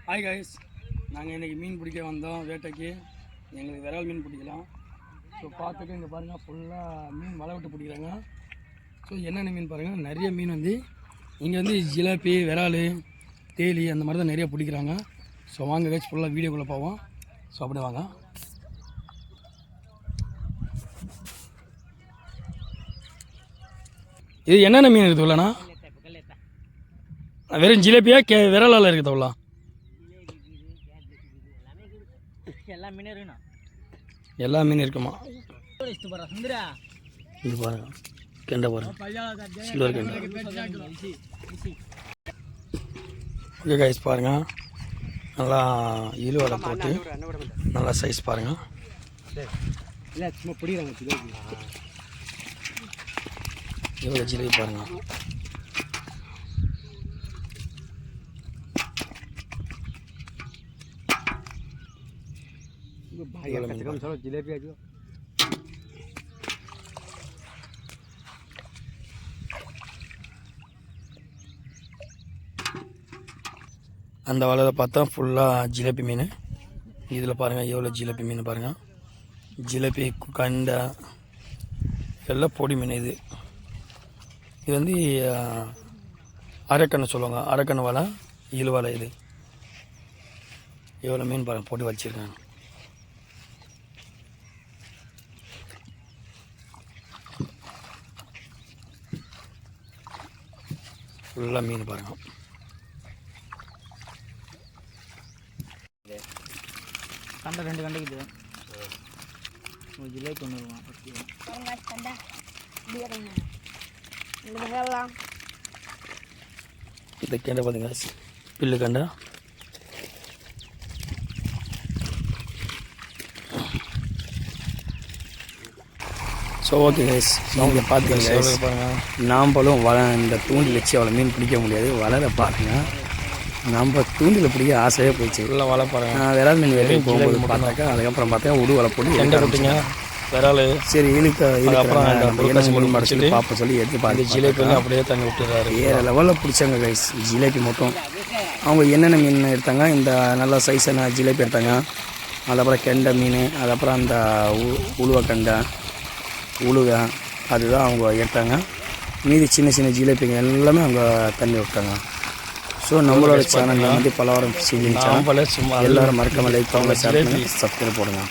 Hi guys, நாங்கள் இன்றைக்கி மீன் பிடிக்க வந்தோம் வேட்டைக்கு. எங்களுக்கு விரால் மீன் பிடிக்கலாம். ஸோ பார்த்துட்டு இங்கே பாருங்கள், ஃபுல்லாக மீன் வலை விட்டு பிடிக்கிறாங்க. ஸோ என்னென்ன மீன் பாருங்கள், நிறைய மீன் வந்து இங்கே வந்து ஜிலேபி, விரால், தேலி அந்த மாதிரி தான் நிறைய பிடிக்கிறாங்க. ஸோ வாங்க கைஸ், ஃபுல்லாக வீடியோக்குள்ளே போவோம். ஸோ அப்படியே வாங்க. இது என்னென்ன மீன் இருக்குது உள்ளண்ணா? வெறும் ஜிலேபியா விரலால் இருக்குது அவ்வளோ? எல்லா மீன் இருக்குமா? இது பாருங்க, கெண்டை பாருங்க, சில்வர் கெண்டை. ஓகே கைஸ், பாருங்க, நல்லா இழுவலை போட்டு நல்லா சைஸ் பாருங்க. எவ்வளோ ஜிலேபி பாருங்க. அந்த வலையில் பார்த்தா ஃபுல்லாக ஜிலேபி மீன். இதில் பாருங்கள் எவ்வளோ ஜிலேபி மீன் பாருங்கள். ஜிலேபி, கண்டை எல்லாம் பொடி மீன். இது வந்து அரைக்கண்ணை சொல்லுவாங்க, அரைக்கண்ணை வலை, இழு வலை. இது எவ்வளோ மீன் பாருங்கள் போட்டு வச்சுருக்காங்க. ஃபுல்லாக மீன் பாருங்கள். கண்டை 2 கண்டைக்கு ஜிலேபி ஒன்று இந்த கெண்டை பார்த்தீங்க, பில்லு கண்டை. ஸோ ஓகே கைஸ், நீங்கள் பார்த்துக்கங்க. நாம்பளும் இந்த தூண்டில் வச்சு அவ்வளோ மீன் பிடிக்க முடியாது. வலையில் பாருங்கள், நம்ம தூண்டில் பிடிக்க ஆசையாக போயிடுச்சு. இல்லை வலை பாருங்கள். விரால் மீன் வேலையும் போகும்போது பார்த்தாக்கா, அதுக்கப்புறம் பார்த்தா உடு வலை போட்டு கெண்டை விட்டீங்க விரால். சரி, அப்புறம் படிச்சுட்டு பாப்பா சொல்லி எடுத்து பார்த்து ஜிலேபி வந்து அப்படியே தண்ணி விட்டுறாரு. வேறு லெவலில் பிடிச்சாங்க கைஸ். ஜிலேபி மட்டும் அவங்க என்னென்ன மீன் எடுத்தாங்க, இந்த நல்ல சைஸான ஜிலேபி எடுத்தாங்க. அதுக்கப்புறம் கெண்டை மீன், அதுக்கப்புறம் அந்த உழுவக்கண்டை, உழுக, அதுதான் அவங்க எடுத்தாங்க. மீதி சின்ன சின்ன ஜிலேபிங்க எல்லாமே அவங்க தண்ணி விட்டாங்க. ஸோ நம்மளோட சேனலில் வந்து பலவாரம் செஞ்சுருந்துச்சா, எல்லோரும் மறக்காமல் லைக் பண்ணுங்க, சப்ஸ்கிரைப் போடுங்க.